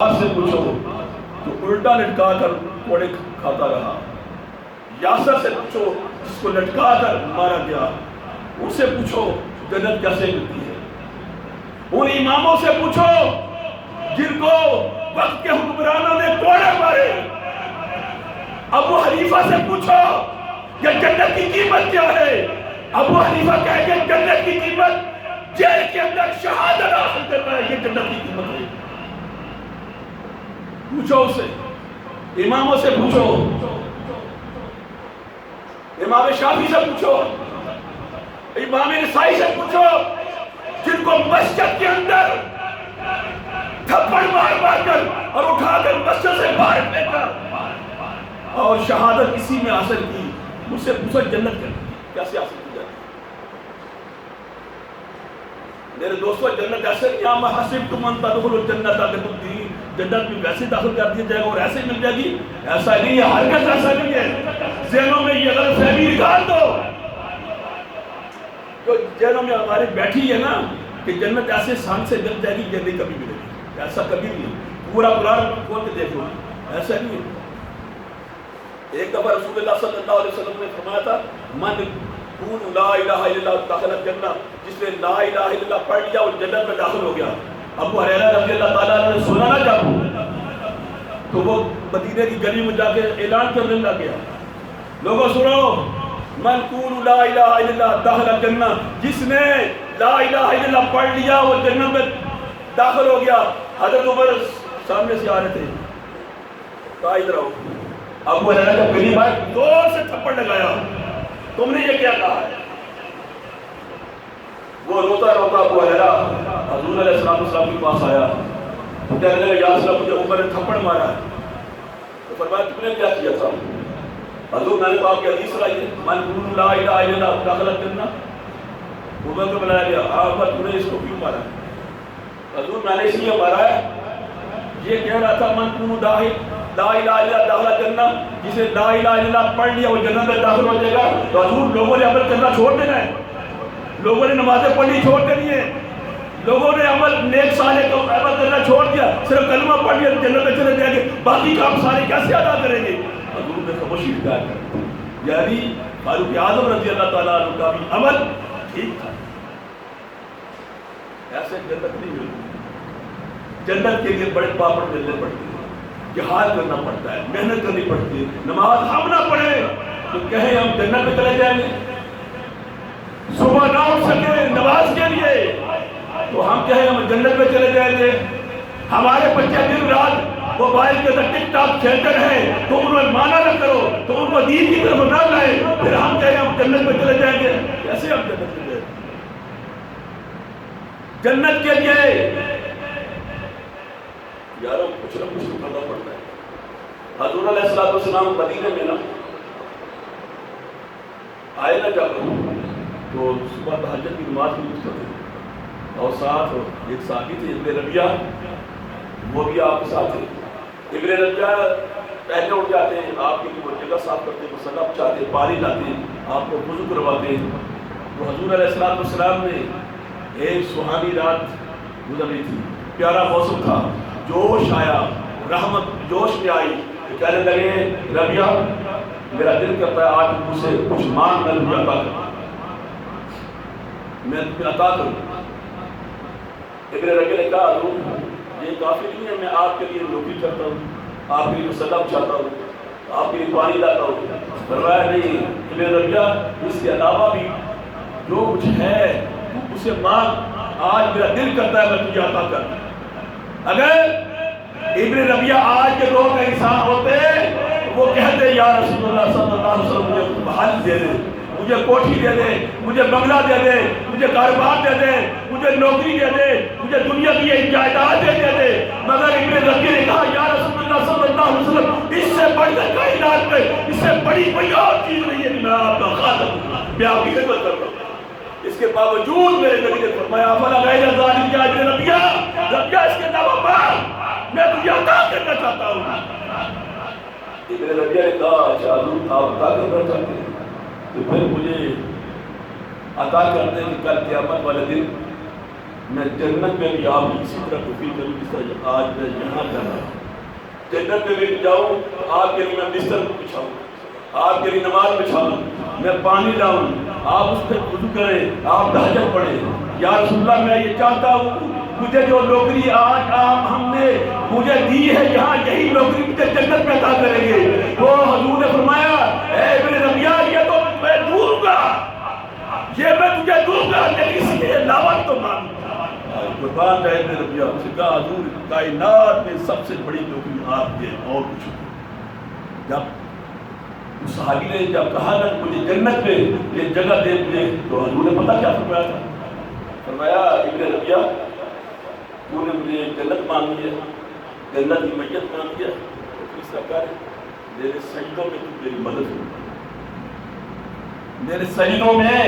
سے پوچھو تو الٹا لٹکا کر کوڑے کھاتا رہا. یاسر سے پوچھو جس کو لٹکا کر مارا گیا. ان سے پوچھو جنت کیسے ملتی ہے. ان اماموں سے پوچھو جن کو وقت کے حکمرانوں نے کوڑے مارے. ابو حنیفہ سے پوچھو کہ جنت کی قیمت کیا ہے. ابو حنیفہ کہے کہ جنت کی قیمت جیل کے اندر شہادت حاصل کرنا ہے. یہ جنت کی قیمت ہے. پوچھو اسے. اماموں سے پوچھو. امام شافعی سے پوچھو. امام نسائی سے پوچھو جن کو مسجد کے اندر تھپڑ مار مار کر اور اٹھا کر مسجد سے باہر پھینکا اور شہادت اسی میں حاصل کی. مجھ سے پوچھو جنت کیسے حاصل کی جاتی ہے. میرے دوستو جنت ایسے نہیں آپ حسبتم ان تدخلوا الجنت بتدبیر. جنت میں ویسے داخل کر دیا جائے گا اور ایسے مل جائے گی. ایسا نہیں ہے. ہرگز ایسا نہیں ہے. ذہنوں میں یہ غلط فہمی نکال دو. جو ذہنوں میں ہمارے بیٹھی ہے نا کہ جنت ایسے سان سے مل جائے گی, یہ نہیں کبھی ملے گی. ایسا کبھی نہیں. پورا قرآن کھول کے دیکھ لو. ایسا نہیں ہے. ایک دفعہ رسول اللہ صلی اللہ علیہ وسلم نے فرمایا تھا من قول لا الہ الا اللہ داخل الجنہ. جس نے لا الہ الا اللہ پڑھ لیا وہ جنت میں داخل ہو گیا. ابو ہریرہ رضی اللہ تعالیٰ نے سنا نہ جب تو وہ مدینے کی گلی میں جا کے اعلان کرنے لگ گیا, لوگوں سنو من قول لا الہ الا اللہ داخل الجنہ. جس نے لا الہ الا اللہ پڑھ لیا وہ جنت میں داخل ہو گیا. حضرت عمر سامنے سے آ رہے تھے. کہا ادھر آؤ. ابو ہریرہ کا گلی بھائی زور سے تھپڑ لگایا. تم نے یہ کیا کہا ہے. وہ روتا روتا ابو ہریرہ حضور علیہ السلام کے پاس آیا. کہنے لگا یا رسول اللہ مجھے عمر نے تھپڑ مارا ہے. تو فرمایا تم نے کیا کیا تھا. حضور میں نے کہا کہ حدیث سنائیے من قول لا الہ الا اللہ داخل الجنہ. عمر کو بلایا گیا. عمر تم نے اس کو کیوں مارا. حضور میں نے اس لیے مارا ہے یہ کہہ رہا تھا من قول لا الہ الا اللہ داخل الجنہ. جسے لا الہ الا اللہ پڑھ لیا وہ جنت میں داخل ہو جائے گا. تو حضور لوگوں نے عمل کرنا چھوڑ دینا ہے. لوگوں نے نمازیں پڑھنی چھوڑ دینی ہے. لوگوں نے عمل نیک صالح کو عمل کرنا چھوڑ دیا. صرف کلمہ پڑھ لیا جنت میں چلے جائیں گے. باقی کام سارے کیسے ادا کریں گے. حضور نے خاموشی اختیار کی. یعنی فاروق اعظم رضی اللہ تعالیٰ عنہ کا بھی عمل ٹھیک تھا. ایسے جنت نہیں ملتی. جنت کے لیے بڑے پاپڑ ملنے پڑتے ہیں. جہاد کرنا پڑتا ہے. محنت کرنی پڑتی ہے. نماز ہم نہ پڑھیں تو کہیں ہم جنت میں چلے جائیں گے. صبح نہ اٹھ سکے نماز کے لیے تو ہم کہیں ہم جنت میں چلے جائیں گے. ہمارے بچے دن رات موبائل کے اندر ٹک ٹاک کھیلتے رہے تو انہیں مانا نہ کرو تو ان کو دین کی طرف نہ لائے پھر ہم کہیں ہم جنت میں چلے جائیں گے. کیسے ہم جنت میں جائیں گے. جنت کے لیے یاروں کچھ نہ کچھ کرنا پڑتا ہے. حضور علیہ السلام مدینے میں نا آئے نہ جب تو صبح تہجد کی نماز کی مجھ کرتے اور ساتھ ایک ساتھی تھے ابن ربیعہ, وہ بھی آپ کے ساتھ تھے. ابن ربیعہ پہلے اٹھ جاتے ہیں, آپ کی وہ جگہ صاف کرتے ہیں, مصلی بچھاتے ہیں, پانی لاتے ہیں, آپ کو وضو کرواتے ہیں. تو حضور علیہ السلام نے ایک سہانی رات گزر رہی تھی, پیارا موسم تھا, جوش آیا, رحمت جوش میں آئی. کہنے لگے ربیعہ میرا دل کرتا ہے آج مجھ سے کچھ مانگ کر مجھے عطا کر, میں تمہیں عطا کروں. ابن ربیعہ نے کہا حضور یہ کافی نہیں ہے, میں آپ کے لیے روٹی کرتا ہوں, آپ کے لیے مصلی بچھاتا ہوں, آپ کے لیے پانی لاتا ہوں. فرمایا نہیں ابن ربیعہ اس کے علاوہ بھی جو کچھ ہے اسے مانگ, آج میرا دل کرتا ہے میں تجھے عطا کر. اگر ابن ربیعہ آج کے دور کا انسان ہوتے وہ کہتے یا رسول اللہ صلی اللہ علیہ وسلم مجھے محل دے دے, مجھے کوٹھی دے دے, مجھے بنگلہ دے دے, مجھے کاروبار دے دے, مجھے نوکری دے دے, مجھے دنیا کی ایک جائیداد دے دے. مگر ابن ربیعہ نے کہا یا رسول اللہ صلی اللہ علیہ وسلم اس سے بڑھ کر کائنات میں اس سے بڑی کوئی اور چیز نہیں ہے کہ میں آپ کا خادم ہوں, میں آپ کی خدمت کرتا ہوں. اس کے باوجود میرے نبی نے فرمایا فلا غیر ذالک یا ابن ربیعہ اس کے علاوہ میں تجھے عطا کرنا چاہتا ہوں. ابن ربیعہ نے کہا اچھا حضور آپ عطا کرنا چاہتے ہیں تو پھر مجھے عطا کرتے ہیں کہ کل قیامت والے دن میں جنت میں بھی آپ کی اسی طرح توفیق کروں جس طرح آج میں یہاں کر رہا ہوں. جنت میں بھی جاؤں تو آپ کے لیے میں بستر بچھاؤں, آپ کے لیے نماز بچھاؤں, میں پانی لاؤں, آپ اس پہ وضو کریں, آپ تہجد پڑھیں. یا رسول اللہ میں یہ چاہتا ہوں مجھے جو نوکری آج آپ ہم نے مجھے دی ہے یہاں یہی نوکری مجھے جنت میں عطا کریں گے. وہ حضور نے فرمایا اے ابن ربیعہ یہ تو میں دوں گا, یہ میں تجھے دوں گا لیکن اس کے علاوہ تو مانگ. قربان رہے ابن ربیعہ, اس نے کہا حضور کائنات میں سب سے بڑی نوکری آپ کے اور کچھ نہیں. جب اس صحابی نے جب کہا نا مجھے جنت میں یہ جگہ دے مجھے, تو حضور نے پتہ کیا فرمایا تھا؟ فرمایا ابن ربیعہ تو نے مجھے جنت مانگی ہے, جنت کی میت مانگی ہے, تو تیسرا کار ہے میرے سجدوں میں تو میری مدد ہو, میرے سجدوں میں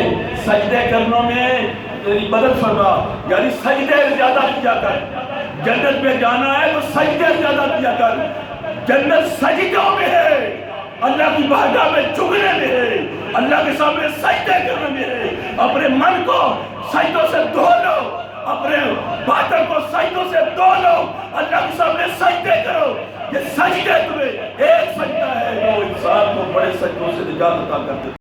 سجدے کرنوں میں میری مدد فرما. یعنی سجدے زیادہ کیا کر, جنت میں جانا ہے تو سجدے زیادہ کیا کر. جنت سجدوں میں ہے, اللہ کی بارگاہ میں جھکنے میں ہے, اللہ کے سامنے سجدے کرنے میں ہے. اپنے من کو سجدوں سے دھو لو, اپنے باطن کو سجدوں سے دھو لو, اللہ کے سامنے سجدے کرو. یہ سجدے تمہیں ایک سجدہ ہے جو انسان کو بڑے سجدوں سے نجات عطا کرتے.